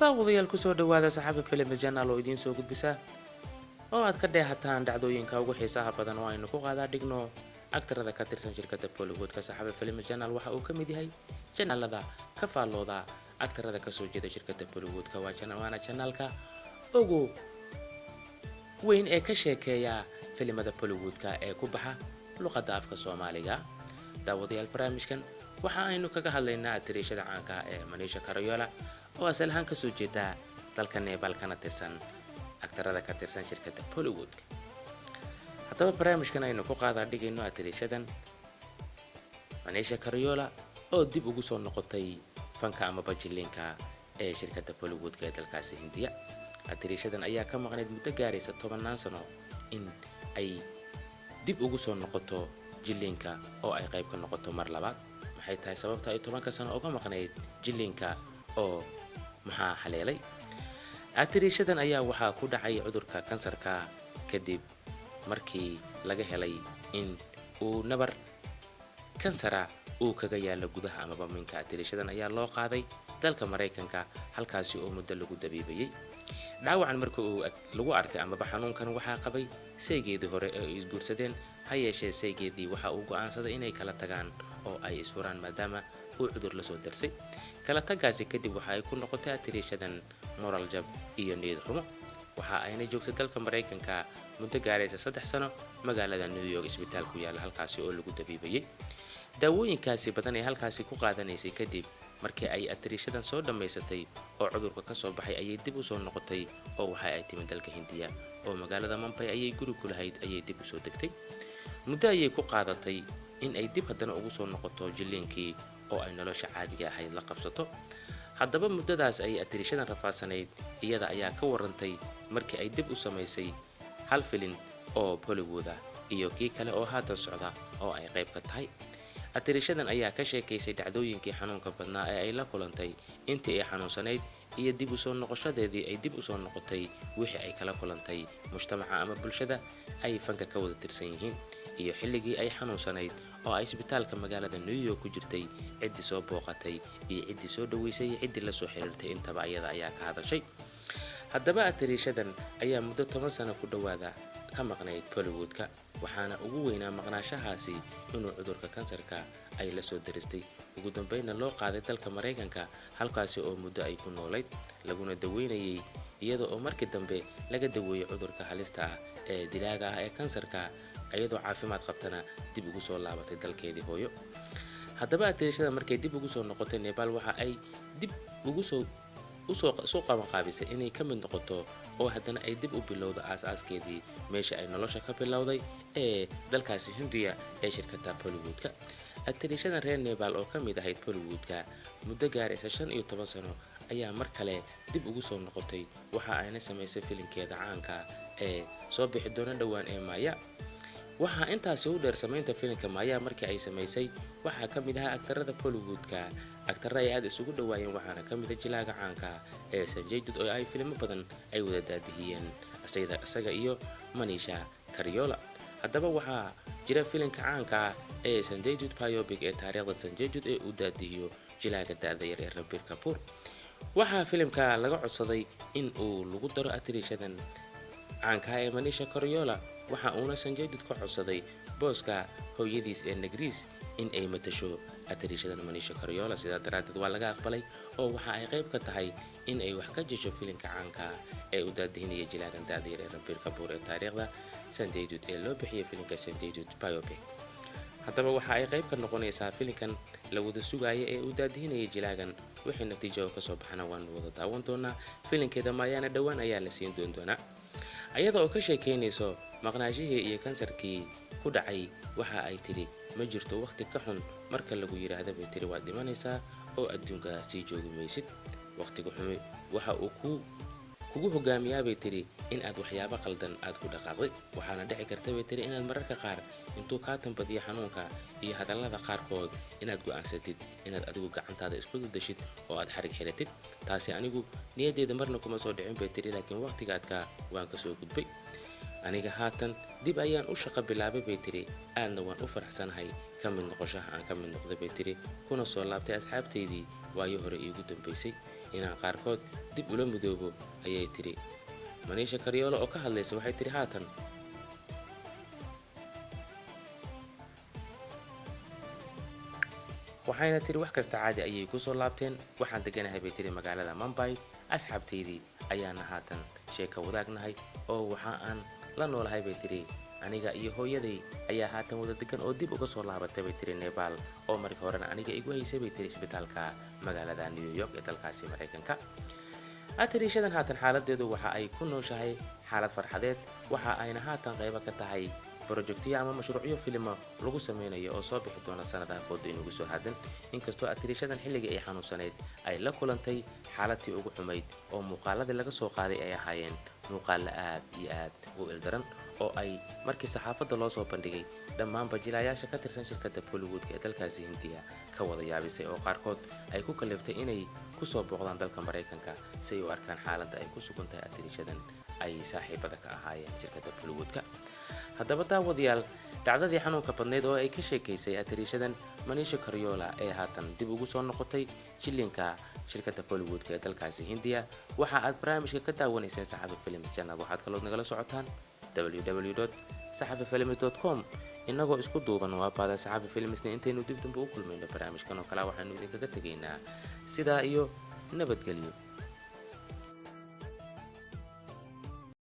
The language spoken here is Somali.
daawadayaal ku soo dhawaada saxafa film channel oo idiin soo gudbisa oo aad ka dheehataan dhacdooyinka ugu xiisaha badan oo aynu ku qaadaa dhigno aktarada ka tirsan shirkadda Bollywood ka saxafa film channel waxa uu ka mid yahay channelada ka faallooda aktarada ka soo jeeda shirkadda Bollywood ka waana channelka ugu weyn ee ka sheekeeya filimada Bollywood ka ee ku baxa luqadda afka Soomaaliga. daawadayaal barnaamijkan waxa aynu kaga hadlaynaa tirishada caanka ee Manisha Koirala oo asal ahaan ka soo jeeda dalka Nepal kana tirsan aktarada ka tirsan shirkadda Bollywood. haddaba barnaamijkan aynu ku qaadaa dhigayno tirishadan Manisha Koirala oo dib ugu soo noqotay fanka ama bajilinka ee shirkadda Bollywood ee dalkaasi Hindiya. tirishadan ayaa ka maqnayd muddo gaaraysa 10 sano in ay dib ugu soo noqoto jilinka oo ay qayb ka noqoto mar labaad. maxay tahay sababta ay 10 sano uga maqnayd jilinka oo maxaa haleelay? tirishadan ayaa waxaa ku dhacay cudurka kansarka kadib markii laga helay in uu nabar kansara uu kaga yaalo gudaha ama minka. tirishadan ayaa loo qaaday dalka Mareykanka halkaasi oo muddo lagu dabiibayay. dhaawacan markii uu lagu arkay ama xanuunkan waxaa qabay saygeedii hore ee ay isguursadeen, ha yeeshee saygeedii waxa uu go'aansaday inay kala tagaan oo ay isfuraan maadaama uu cudur la soo darsay. kala tagaasi kadib waxa ay ku noqotay tirishadan moral jab iyo niyad xumo. waxa ayna joogtay dalka Mareykanka muddo gaaraysa 3 sano magaalada New York isbitaal ku yaala halkaasi oo lagu dabiibayay. daawooyinkaasi badan ee halkaasi ku qaadanaysay kadib markii ay tirishadan soo dhameysatay oo cudurka ka soo baxay ayay dib u soo noqotay oo waxa ay timid dalka Hindiya oo magaalada Mumbai ayay guri ku lahayd ayay dib u soo degtay. muddo ayay ku qaadatay in ay dib haddana ugu soo noqoto jilinkii oo ay nolosha caadiga ahayd la qabsato. haddaba muddadaas ay tirishadan rafaasanayd iyada ayaa ka warantay markii ay dib u samaysay hal filin oo Bollywood ah iyo kii kale oo haatan socda oo ay qayb ka tahay. tirishadan ayaa ka sheekaysay dhacdooyinkii xanuunka badnaa ee ay la kulantay intii ay xanuunsanayd iyo dib u soo noqoshadeedii ay dib u soo noqotay wixii ay kala kulantay mujtamaca ama bulshada ay fanka ka wada tirsan yihiin iyo xilligii ay xanuunsanayd oo ay isbitaalka magaalada New York ku jirtay. cidii soo booqatay iyo cidii soo dhaweysay iyo cidii la soo xiriirtay intaba iyada ayaa ka hadashay. haddaba tirishadan ayaa muddo 10 sano ku dhawaada ka maqnayd Bollywood-ka, waxaana ugu weynaa maqnaashahaasi inuu cudurka kansarka ay la soo daristay. ugu dambeynna loo qaaday dalka Mareykanka halkaasi oo muddo ay ku noolayd laguna daweynayay iyada oo markii dambe laga daweeyay cudurka halista ah ee dilaaga ah ee kansarka iyadoo caafimaad qabtana dib ugu soo laabatay dalkeedii hooyo. haddaba tirishadan markay dib ugu soo noqotay Nepal waxa ay dib ugu soo qabanqaabisay inay ka mid noqoto oo haddana ay dib u bilowdo aas-aaskeedii meesha ay nolosha ka bilowday ee dalkaasi Hindiya ee shirkadda Bollywood-ka. tirishadan reer Nepal oo ka mid ahayd Bollywood-ka muddo gaaraysa 15 sano ayaa mar kale dib ugu soo noqotay waxa ayna samaysay filinkeeda caanka ee soo bixi doona dhawaan ee Maya. waxaa intaasi u dheer samaynta filimka Maya markii ay samaysay waxaa ka mid ahaa aktarada Bollywood-ka aktarada ay aad isugu dhawaayeen waxaana ka mid ah jilaaga caanka ee Sanjay Dutt oo ay filimo badan ay wada daadihiyeen isaga iyo Manisha Koirala. haddaba waxaa jira filimka caanka ee Sanjay Dutt biopic ee taariikhda Sanjay Dutt ee uu daadihiyo jilaaga da'da yar ee Ranbir Kapoor. waxaa filimka laga codsaday in uu lagu daro tirishadan caanka ee Manisha Koirala waxa uuna Sanjay Dutt ka codsaday booska hooyadiis ee Nagris in ay matasho tirishadan Manisha Koirala. sidaa daraadeed waa laga aqbalay oo waxa ay qayb ka tahay in ay wax ka jesho filimka caanka ee uu daadihinaya jilaagan da'da yar ee Ranbir Kapoor ee taariikhda Sanjay Dutt ee loo bixiyay filimka Sanjay Dutt biopic. haddaba waxa ay qayb ka noqonaysaa filimkan la wada sugayo ee uu daadihinaya jilaagan. wixii natiijo ka soo baxana waan wada daawan doonaa. filimkeeda Mayana dhawaan ayaa la siin doonaa ayada oo ka sheekeynayso maqnaashihii iyo kansarkii ku dhacay. waxa ay tiri ma jirto waqti ka xun marka lagu yiraahdo bay tiri waad dhimanaysaa oo adduunka sii joogi maysid. waqtiga xumi waxa uu kugu hogaamiyaa bay tiri in aad waxyaabo qaldan aad ku dhaqaaqday. waxaana dhici karta bay tiri inaad mararka qaar intuu ka tanbadiyo xanuunka iyo hadallada qaarkood inaad go'aansatid inaad adigu gacantaada isku dashid oo aad xarig xiratid. taasi anigu niyadeeda marna kuma soo dhicin bay tiri laakiin waqtigaadka waan ka soo gudbay. aniga haatan dib ayaan u shaqo bilaabay bay tiri aadna waan u faraxsanahay ka mid noqoshaha aan ka mid noqday bay tiri kuna soo laabtay asxaabteydii waayo hore iigu dambaysay inaan qaarkood dib ula midoobo ayay tiri Manisha Karyolo oo ka hadlaysa waxay tiri haatan waxayna tiri wax kasta caadi ayay ku soo laabteen waxaan deganahay bay tiri magaalada Mumbai asxaabteydii ayaana haatan sheeko wadaagnahay oo waxa aan la noolahay bay tiri aniga iyo hooyaday ayaa haatan wada degan oo dib uga soo laabatay bay tiri Nepal oo markii horena aniga igu haysay bay tiri isbitaalka magaalada New York ee dalkaasi Mareykanka Atirishadan haatan xaaladeedu waxa ay ku nooshahay xaalad farxadeed waxa ayna haatan qayb ka tahay projectiyo ama mashruucyo filimo lagu sameynayo oo soo bixi doona sanadaha foodo inugu soo hadan inkastoo atirishadan xilliga ay xanuunsaneed ay la kulantay xaaladii ugu xumayd oo muuqaaladii laga soo qaaday ay ahaayeen muuqaal aad iyo aad u ildaran oo ay markii saxaafadda loo soo bandhigay dhammaan bajilayaasha ka tirsan shirkadda Bollywood ee dalkaasi Hindiya ka wada yaabisay oo qaarkood ay ku kaliftay inay ku soo booqdaan dalka Mareykanka si ay u arkaan xaaladda ay ku sugan tahay atirishadan ay saaxiibada ka ahaayeen shirkadda Bollywood haddaba daawadayaal dhacdadii xanuunka badneed oo ay ka sheekaysay atirishadan Manisha Karyolo ee haatan dib ugu soo noqotay jilinka shirkadda Bollywood ee dalkaasi Hindiya waxa aad barnaamijka ka daawanaysaan Saxafi Films Channel waxaad kaloo nagala socotaan www.saxafifilms.com inagoo isku duuban waa baada Saxafi Filmsna intaynu dib dambe u kulmayno barnaamijkan oo kale waxaanu idinkaga tegaynaa sidaa iyo nabadgelyo